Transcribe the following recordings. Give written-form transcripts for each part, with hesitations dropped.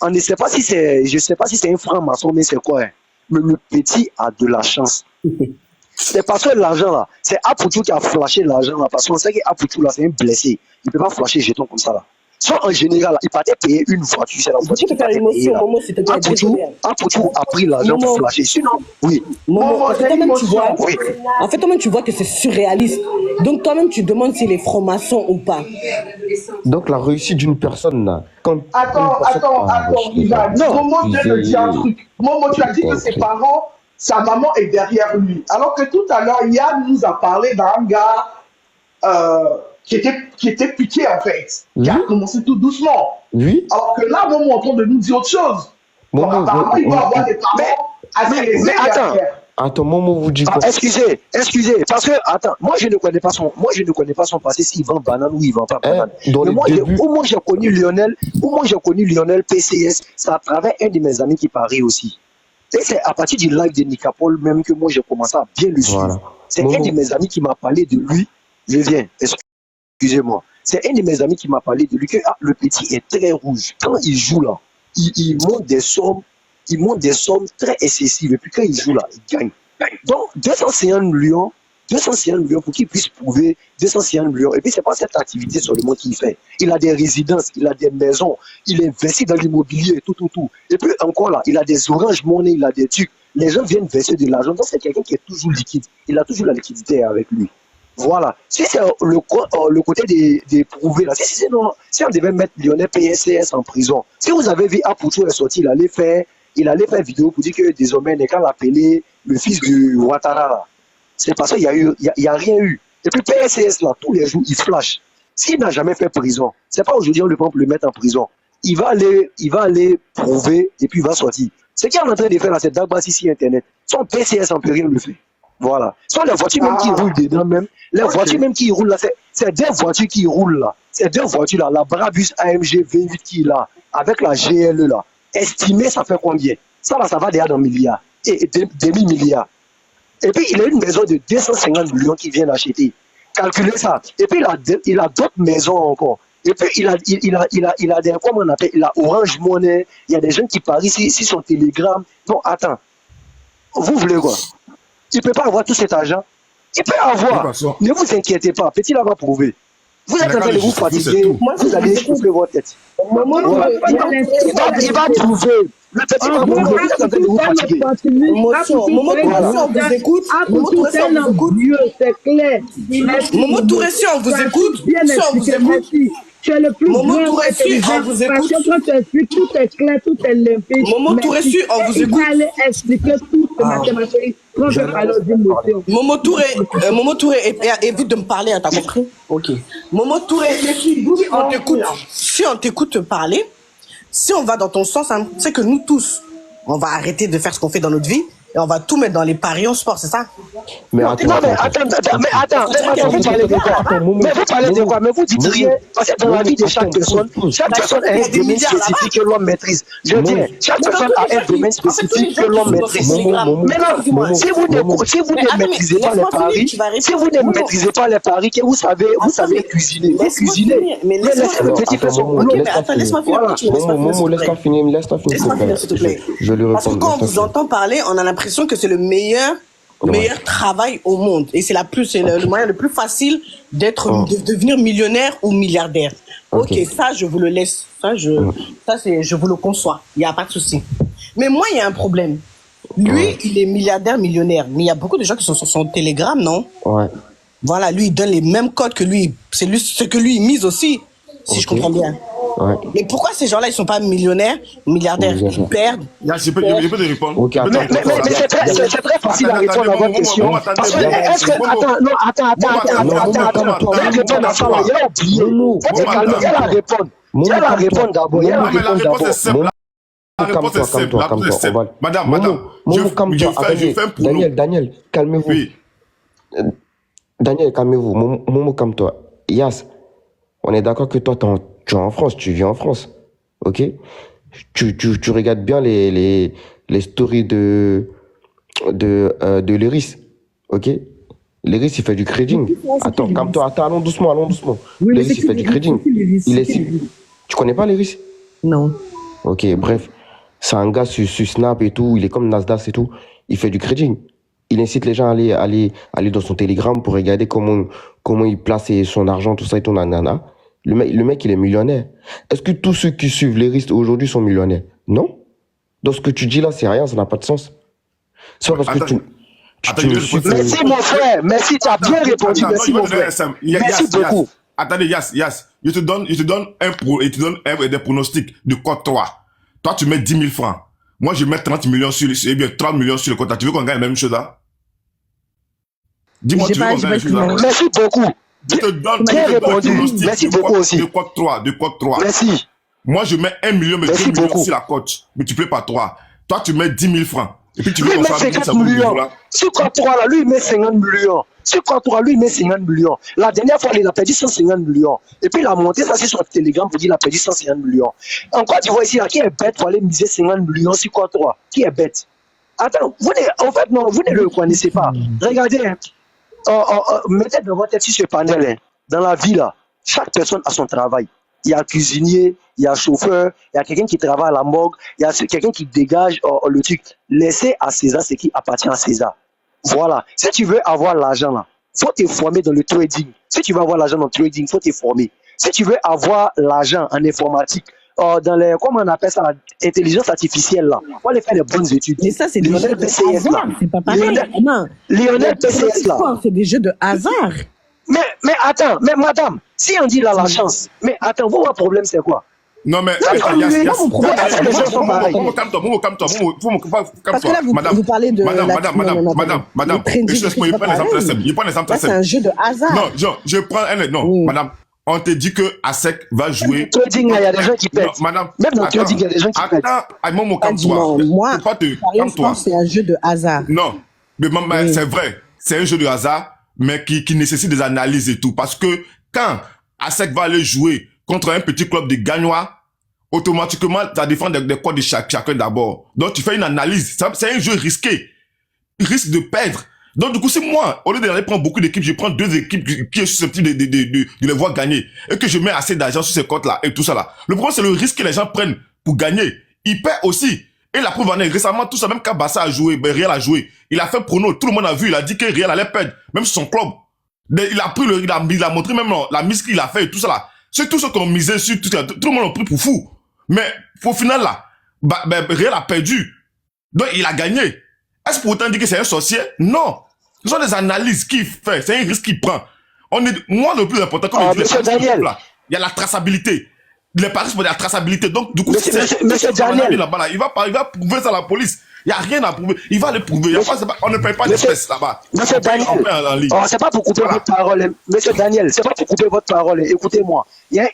On ne sait pas si c'est, je sais pas si c'est un franc-maçon, mais c'est quoi, hein? Mais le petit a de la chance. C'est parce que l'argent là, c'est Apoutou qui a flashé l'argent là, parce qu'on sait qu'Apoutou là, c'est un blessé. Il ne peut pas flasher jeton comme ça là. Soit en général, là, il partait payer une voiture, c'est la Je peux voiture te qu'il faire partait payer émotion, là. Momo, s'il te plaît, désolé. Apoutou a pris l'argent pour Momo, flasher. Sinon, oui. Momo, en fait, toi-même, tu vois, Oui. en fait, toi-même, tu vois que c'est surréaliste. Donc, toi-même, tu demandes s'il est franc-maçon ou pas. Donc la réussite d'une personne là, quand Attends, Ivan. Momo vient de dire un truc. Momo, tu as dit que ses parents, sa maman est derrière lui. Alors que tout à l'heure, Yann nous a parlé d'un gars qui était piqué en fait, qui a commencé tout doucement. Oui. Alors que là, Momo est en train de nous dire autre chose. Donc apparemment, il va avoir des parents assez aisés derrière. Attends, Momo vous dit quoi? Excusez, parce que attends, moi je ne connais pas son passé s'il vend banane ou il vend pas banane. Mais moi, au moins j'ai connu Lionel PCS, c'est à travers un de mes amis qui parie aussi. Et c'est à partir du live de Nicapol même que moi j'ai commencé à bien le suivre. Voilà. C'est un de mes amis qui m'a parlé de lui. Je viens, excusez-moi. C'est un de mes amis qui m'a parlé de lui que le petit est très rouge. Quand il joue là, il monte des sommes. Il monte des sommes très excessives. Et puis quand il joue là, il gagne. Donc 250 millions pour qu'il puisse prouver 250 millions. Et puis c'est pas cette activité seulement qu'il fait. Il a des résidences, il a des maisons, il investit dans l'immobilier, tout. Et puis encore là, il a des Orange Money, il a des trucs. Les gens viennent verser de l'argent. Donc c'est quelqu'un qui est toujours liquide. Il a toujours la liquidité avec lui. Voilà. Si c'est le côté des prouver là, si on devait mettre Lionel PSCS en prison, si vous avez vu Apoutou est sorti, il allait faire vidéo pour dire que désormais, quand l'appelé le fils du Ouattara, c'est parce qu'il y a rien eu. Et puis PSCS là, tous les jours, il flash. S'il n'a jamais fait prison, c'est pas aujourd'hui on le prend pour le mettre en prison. Il va aller prouver et puis il va sortir. Ce qu'il est en train de faire là, c'est d'abord ici Internet. Son PCS en peut rien le fait. Voilà. Soit les voitures même qui roulent dedans même, les voitures même qui roulent là, c'est des voitures qui roulent là. C'est deux voitures là, la Brabus AMG V8 qui est là, avec la GLE là. Estimé, ça fait combien? Ça là, ça va déjà dans milliards et demi-milliards. Et puis il a une maison de 250 millions qui vient d'acheter. Calculez ça. Et puis il a d'autres maisons encore. Et puis il a des, comment on appelle, il a Orange Money. Il y a des gens qui parient ici son Telegram. Non, attends. Vous voulez quoi? Il ne peut pas avoir tout cet argent. Il peut avoir. Ne vous inquiétez pas. Petit là va prouver. Vous êtes en train de vous fatiguer. Vous allez chauffer votre tête. Voilà. Il va prouver. Le petit va prouver. Vous êtes en train de vous fatiguer. Momo vous écoute. Momo Touressi, on vous écoute. C'est clair. Momo Touressi, on vous écoute. Tu es le plus Momo Touressi, on vous écoute. Quand tu expliques, tout est clair, tout est limpide. Momo Touressi, on vous écoute. Il allait expliquer toutes les mathématiques. Quand je parle d'émotion. Momo Touré, évite de me parler, t'as compris? Ok. Momo Touré, si on t'écoute parler, si on va dans ton sens, hein, c'est que nous tous, on va arrêter de faire ce qu'on fait dans notre vie et on va tout mettre dans les paris en sport, c'est ça? Mais attends, vous parlez de quoi? Mais vous parlez de quoi? Mais vous dites rien. Parce que dans la vie de chaque personne a un domaine spécifique que l'on maîtrise. Je dis, chaque personne a un domaine spécifique que l'on maîtrise. Maintenant, si vous ne maîtrisez pas les paris, que vous savez cuisiner. Vous cuisinez. Mais laissez le petit faire son boulot. Attends, laisse-moi finir. Momo, laisse-toi finir, s'il te plaît. Je lui réponds. Parce que quand on vous entend parler, on a l'impression que c'est le meilleur travail au monde et c'est le moyen le plus facile de devenir millionnaire ou milliardaire. Ok, ça je vous le laisse, je vous le conçois, il y a pas de souci. Mais moi il y a un problème. Lui il est milliardaire, millionnaire, mais il y a beaucoup de gens qui sont sur son Telegram, non? Ouais. Voilà, lui il donne les mêmes codes que lui, c'est ce que lui il mise aussi, si je comprends bien. Ouais. Mais pourquoi ces gens-là, ils sont pas millionnaires, milliardaires, ils perdent? Je peux te répondre. Okay, mais c'est très facile à répondre à votre question. Parce que, est-ce que, attends, répondre à ça, il a oublié. Il y a la réponse d'abord. La réponse est simple. Madame, je fais un pronom. Daniel, calmez-vous. Oui. Daniel, calmez-vous. Momo, calme-toi. Yas, on est d'accord que toi, tu es en France, tu vis en France, ok? Tu regardes bien les stories de Léris, ok? Léris, il fait du trading. Attends, calme-toi, allons doucement. Oui, Léris, il fait du trading. Tu connais pas Léris? Non. Ok, bref. C'est un gars sur Snap et tout, il est comme Nasdaq et tout. Il fait du trading. Il incite les gens à aller dans son Telegram pour regarder comment il place son argent, tout ça et tout, nanana. Le mec, il est millionnaire. Est-ce que tous ceux qui suivent les risques aujourd'hui sont millionnaires? Non. Donc ce que tu dis là, c'est rien, ça n'a pas de sens. C'est pas parce que tu Merci mon frère, merci, tu as bien répondu, merci mon frère. Merci beaucoup. Attendez, Yas, je te donne des pronostics de code 3. Toi, tu mets 10 000 francs. Moi, je mets 30 millions sur le 30 millions sur le compte. Tu veux qu'on gagne la même chose là? Dis-moi, tu veux qu'on gagne la même chose là? Merci beaucoup. Je te donne un pronostic. Merci beaucoup aussi. De code 3. Merci. Moi, je mets 1 million, mais 2 millions sur la cote. Multiplié par 3. Toi, tu mets 10 000 francs. Et puis, tu veux qu'on fasse 50 millions. Sur code 3, là, lui, il met 50 millions. Sur code 3, lui, il met 50 millions. La dernière fois, il a perdu 150 millions. Et puis, il a monté ça sur son Telegram pour dire qu'il a perdu 150 millions. Encore, tu vois ici, là, qui est bête pour aller miser 50 millions sur code 3? Qui est bête? Attends, vous ne le connaissez pas. Regardez, hein. Mettez dans votre tête sur ce panel, hein. Dans la vie, là, chaque personne a son travail. Il y a un cuisinier, il y a un chauffeur, il y a quelqu'un qui travaille à la morgue, il y a quelqu'un qui dégage le truc. Laissez à César ce qui appartient à César. Voilà. Si tu veux avoir l'argent, là, faut te former dans le trading. Si tu veux avoir l'argent dans le trading, faut te former. Si tu veux avoir l'argent en informatique, dans les, comment on appelle ça, l'intelligence artificielle, là, on va aller faire des bonnes études. Mais ça, c'est des jeux de hasard. C'est pas pareil. Lionel PCS, là. C'est des jeux de hasard. Mais attends, mais madame, si on dit là la chance, mais attends, votre problème c'est quoi? Non, mais parce que là, vous parlez de madame, excusez-moi, je prends l'exemple très simple. C'est un jeu de hasard. Non, je prends madame, on te dit que ASEC va jouer. Dans le trading, il y a des gens qui pètent. Madame, même dans le trading, il y a des gens qui pètent. Moi, c'est un jeu de hasard. Non, mais c'est vrai, c'est un jeu de hasard, mais qui nécessite des analyses et tout. Parce que quand ASEC va aller jouer contre un petit club de Gagnois, automatiquement, ça dépend des codes de chacun d'abord. Donc, tu fais une analyse. C'est un jeu risqué. Il risque de perdre. Donc, du coup, c'est moi, au lieu d'aller prendre beaucoup d'équipes, je prends 2 équipes qui sont susceptibles de les voir gagner. Et que je mets assez d'argent sur ces cotes-là et tout ça là. Le problème, c'est le risque que les gens prennent pour gagner. Ils perdent aussi. Et la preuve en est, récemment, tout ça, même quand Barça a joué, Real a joué, il a fait prono, tout le monde a vu, il a dit que Real allait perdre, même sur son club. Il a montré même la mise qu'il a fait et tout ça là. C'est tout ce qu'on misait sur tout le monde a pris pour fou. Mais, au final là, Real a perdu. Donc, il a gagné. Est-ce pour autant dire que c'est un sorcier? Non. Ce sont des analyses qu'il fait, c'est un risque qu'il prend. Moi, le plus important, comme il dit, il y a la traçabilité. Les paris pour la traçabilité. Donc, du coup, monsieur Daniel, là-bas, il va prouver ça à la police. Il n'y a rien à prouver. Il va le prouver. On ne paye pas d'espèces là-bas. Monsieur Daniel, c'est pas pour couper votre parole. Monsieur Daniel, c'est pas pour couper votre parole. Écoutez-moi.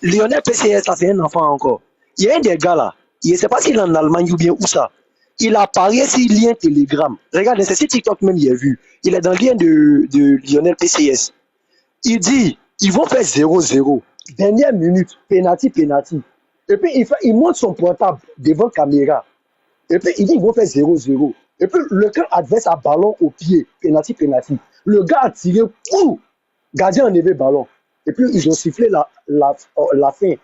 Lionel PCS, là, c'est un enfant encore. Il y a un des gars là. Je ne sais pas s'il est en Allemagne ou bien où ça. Il a parié sur lien Telegram. Regardez, c'est sur TikTok même, il a vu. Il est dans le lien de Lionel PCS. Il dit, ils vont faire 0-0. Dernière minute, penalty. Et puis, il monte son portable devant caméra. Et puis, il dit, ils vont faire 0-0. Et puis, le camp adverse a ballon au pied. Penalty. Le gars a tiré, gardien a enlevé ballon. Et puis, ils ont sifflé la fin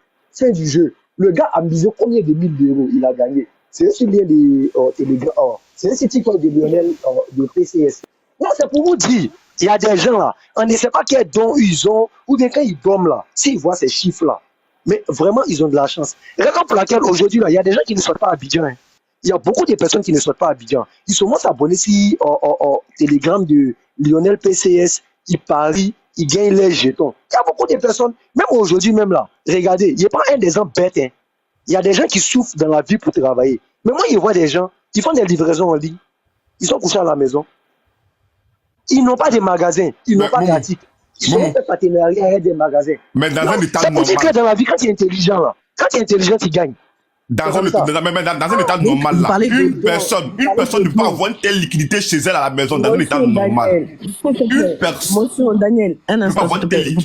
du jeu. Le gars a misé combien de 1000 euros? Il a gagné. C'est aussi lien de Telegram. C'est aussi TikTok de Lionel de PCS. Non, c'est pour vous dire, il y a des gens là, on ne sait pas quel don ils ont, ou bien quand ils dorment là, s'ils voient ces chiffres-là. Mais vraiment, ils ont de la chance. Raison pour laquelle aujourd'hui, là, il y a des gens qui ne sortent pas à Abidjan. Hein. Il y a beaucoup de personnes qui ne sortent pas à Abidjan. Ils sont s'abonner si Telegram de Lionel PCS, ils parient, ils gagnent les jetons. Il y a beaucoup de personnes, même aujourd'hui même là, regardez, il n'y a pas un des gens bêtes. Hein. Il y a des gens qui souffrent dans la vie pour travailler. Mais moi, je vois des gens qui font des livraisons en ligne. Ils sont couchés à la maison. Ils n'ont pas de magasins. Ils n'ont pas d'articles. Ils ont fait partenariat avec des magasins. Mais dans un état normal. C'est pour dire que dans la vie, quand tu es intelligent, là, tu gagnes. Dans un état normal, là, une personne ne peut pas avoir une telle liquidité chez elle à la maison, dans un état normal. Une personne. Monsieur Daniel, un instant, s'il te plaît. Vous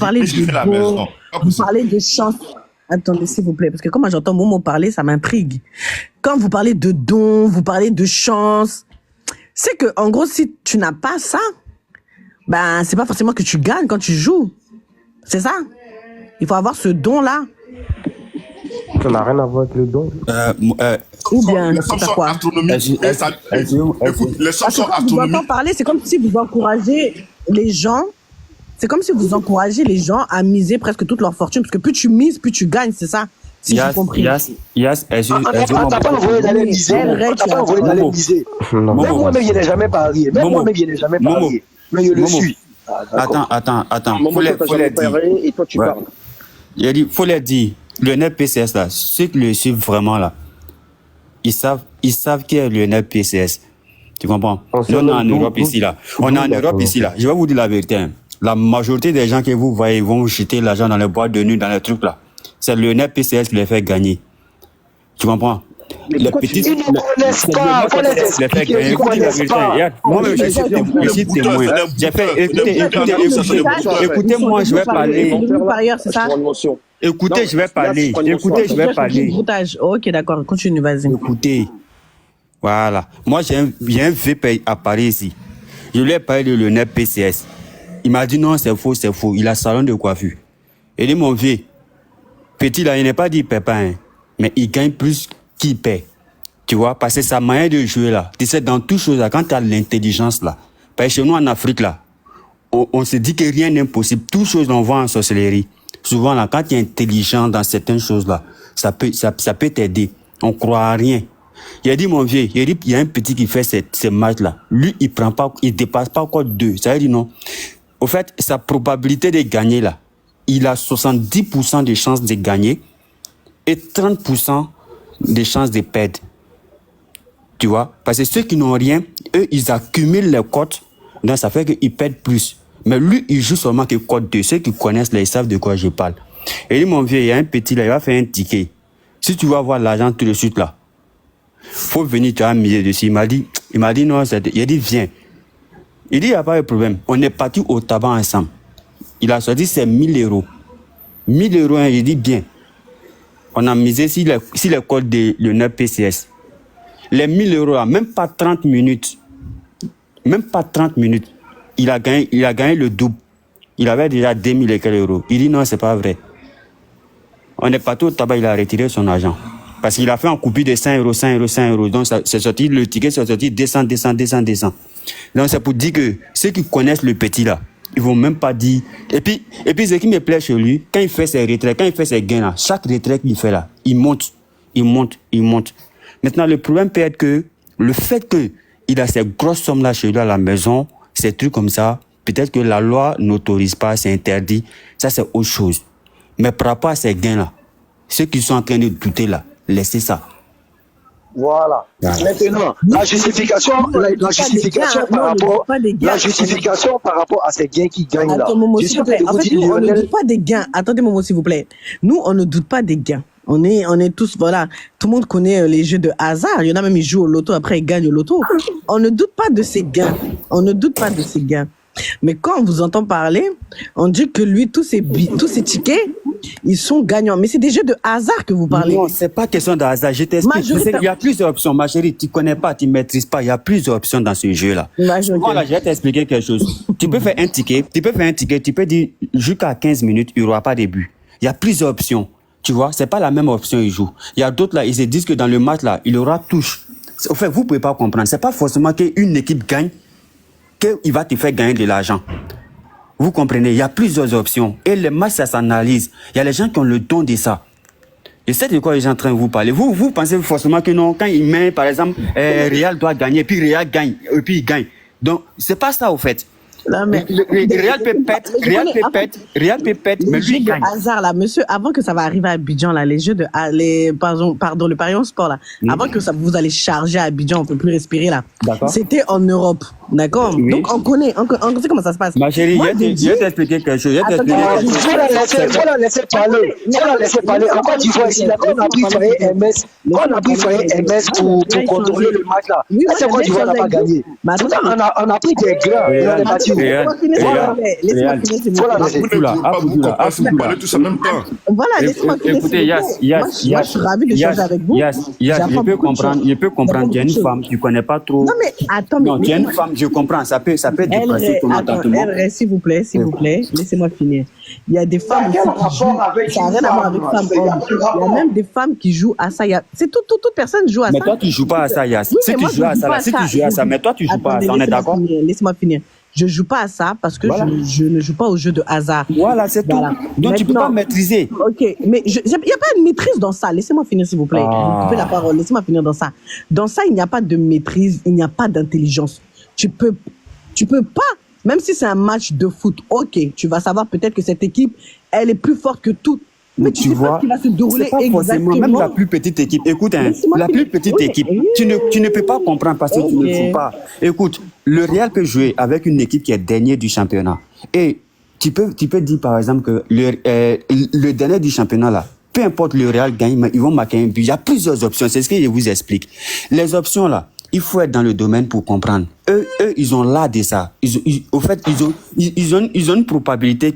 parlez de chance. Attendez, s'il vous plaît, parce que quand j'entends Momo parler, ça m'intrigue. Quand vous parlez de dons, vous parlez de chance, c'est que, en gros, si tu n'as pas ça, ben, c'est pas forcément que tu gagnes quand tu joues. C'est ça. Il faut avoir ce don-là. Ça n'a rien à voir avec le don. Ou bien, les sommes c'est sont quoi? astronomiques. Écoute, les sommes sont Quand vous astronomiques. entendez parler, c'est comme si vous encouragez les gens. C'est comme si vous encouragez les gens à miser presque toute leur fortune, parce que plus tu mises, plus tu gagnes, c'est ça? Si j'ai compris. On t'a pas envoyé d'aller miser. On t'a pas envoyé d'aller miser. Même moi-même, je n'ai jamais parié. Même moi-même, je n'ai jamais parié. Mais je le suis. Attends. Faut les dire. Et toi, tu parles. Il a dit, faut les dire. Le NEP PCS là, ceux qui le suivent vraiment là, ils savent qui est le NEP PCS. Tu comprends? Là, on est en Europe ici là. On est en Europe ici là. Je vais vous dire la vérité. Hein. La majorité des gens que vous voyez vont jeter l'argent dans les boîtes de nuit, dans les trucs là. C'est le NEP PCS qui les fait gagner. Tu comprends? Les petits, ils ne connaissent pas. les fait gagner. Moi-même, je suis témoin. J'ai fait, écoutez-moi, je vais parler. Écoutez, je vais parler. Ok, d'accord, continue, vas-y. Écoutez, voilà. Moi, j'ai un VP à Paris ici. Je lui ai parlé de le NEP PCS. Il m'a dit non, c'est faux. Il a salon de coiffure. Il dit, mon vieux, petit là, il n'est pas dit pépin, hein, mais il gagne plus qu'il paie. Tu vois, parce que sa manière de jouer là, tu sais, dans toutes choses là, quand tu as l'intelligence là, parce que chez nous en Afrique là, on se dit que rien n'est impossible. Toutes choses on voit en sorcellerie. Souvent là, quand tu es intelligent dans certaines choses là, ça peut t'aider. On croit à rien. Il a dit, mon vieux, il y a un petit qui fait ces matchs là. Lui, il dépasse pas encore 2. Ça veut dire non. Au fait, sa probabilité de gagner là, il a 70% de chances de gagner et 30% de chances de perdre. Tu vois? Parce que ceux qui n'ont rien, eux, ils accumulent les cotes, donc ça fait qu'ils perdent plus. Mais lui, il joue seulement que cote 2. Ceux qui connaissent là, ils savent de quoi je parle. Et lui, mon vieux, il y a un petit là, il va faire un ticket. Si tu veux avoir l'argent tout de suite là, faut venir, tu as misé dessus. Il m'a dit non, il a dit viens. Il dit, il n'y a pas de problème. On est parti au tabac ensemble. Il a sorti c'est 1000 euros. 1000 euros, hein, il dit bien. On a misé sur les codes de le NEP PCS. Les 1000 euros là, même pas 30 minutes. Il a gagné le double. Il avait déjà 2000 et quelques euros. Il dit non, c'est pas vrai. On est parti au tabac, il a retiré son argent. Parce qu'il a fait un coupure de 100 euros. Donc, c'est sorti, le ticket c'est sorti 200. Donc, c'est pour dire que ceux qui connaissent le petit là, ils vont même pas dire. Et puis, ce qui me plaît chez lui, quand il fait ses retraits, quand il fait ses gains là, chaque retrait qu'il fait là, il monte. Maintenant, le problème peut être que le fait qu'il a ces grosses sommes là chez lui à la maison, ces trucs comme ça, peut-être que la loi n'autorise pas, c'est interdit. Ça, c'est autre chose. Mais par rapport à ces gains là, ceux qui sont en train de douter là, laissez ça. Voilà. Maintenant, la justification par rapport à ces gains qui gagnent là. Momo, s'il vous plaît. En fait, nous, on ne doute pas des gains. Attendez, Momo, s'il vous plaît. Nous, on ne doute pas des gains. On est tous, voilà. Tout le monde connaît les jeux de hasard. Il y en a même, ils jouent au loto, après ils gagnent au loto. On ne doute pas de ces gains. Mais quand on vous entend parler, on dit que lui, tous ses tickets, ils sont gagnants. Mais c'est des jeux de hasard que vous parlez. Non, c'est pas question de hasard. Je t'explique. Il y a plusieurs options. Ma chérie, tu connais pas, tu maîtrises pas. Il y a plusieurs options dans ce jeu-là. Voilà, je vais t'expliquer quelque chose. Tu peux faire un ticket, tu peux dire jusqu'à 15 minutes, il n'y aura pas de but. Il y a plusieurs options. Tu vois, c'est pas la même option, ils jouent. Il y a d'autres là, ils se disent que dans le match là, il y aura touche. Au fait, vous pouvez pas comprendre. C'est pas forcément qu'une équipe gagne, qu'il va te faire gagner de l'argent. Vous comprenez, il y a plusieurs options. Et les matchs, ça s'analyse. Il y a les gens qui ont le don de ça. Et c'est de quoi ils sont en train de vous parler. Vous pensez forcément que non, quand il met, par exemple, Real doit gagner, puis Real gagne, et puis il gagne. Donc, c'est pas ça, au fait. Non, mais Real peut pète, mais lui, il gagne. Hasard, là, monsieur, avant que ça va arriver à Abidjan, là, les jeux de, pardon, le Paris en sport, là, avant que ça vous allez charger à Abidjan, on peut plus respirer, là. C'était en Europe. D'accord? Oui. Donc, on sait comment ça se passe. Ma chérie, je vais t'expliquer quelque chose. Faut la laisser parler. Encore une fois, ici, là, quand on a pris Foyer MS pour contrôler le match, là, c'est quoi tu vois, on n'a pas gagné. Pourtant, on a pris des grands. On est parti. Voilà, laissez-moi finir. Écoutez, moi, je suis ravi de changer avec vous. Je peux comprendre qu'il y a une femme qui ne connaît pas trop. Non, mais attends, non, il y a une femme, je comprends, ça peut dépasser ton entendement. S'il vous plaît, laissez-moi finir. Il y a des femmes ça n'a rien à voir avec femme. Il y a même des femmes qui jouent à ça. Toute personne joue à ça. Mais toi, tu joues pas à ça, Yass. Si tu joues à ça, mais toi, tu joues pas à ça, on est d'accord? Laisse-moi finir. Je joue pas à ça parce que je ne joue pas au jeu de hasard. Voilà, c'est tout. Donc tu peux pas maîtriser. Ok, mais il n'y a pas de maîtrise dans ça. Laissez-moi finir, s'il vous plaît. Vous coupez la parole. Laissez-moi finir dans ça. Dans ça, il n'y a pas de maîtrise, il n'y a pas d'intelligence. Tu peux pas, même si c'est un match de foot, ok, tu vas savoir peut-être que cette équipe, elle est plus forte que toute. Mais tu sais pas ce qui va se dérouler exactement. Même la plus petite équipe. Écoute, la plus petite équipe, tu ne peux pas comprendre parce que tu ne joues pas. Écoute, le Real peut jouer avec une équipe qui est dernier du championnat. Et tu peux dire par exemple que le dernier du championnat là, peu importe le Real gagne, ils vont marquer un but. Il y a plusieurs options. C'est ce que je vous explique. Les options là, il faut être dans le domaine pour comprendre. Eux, ils ont l'art de ça. Au fait, ils ont une probabilité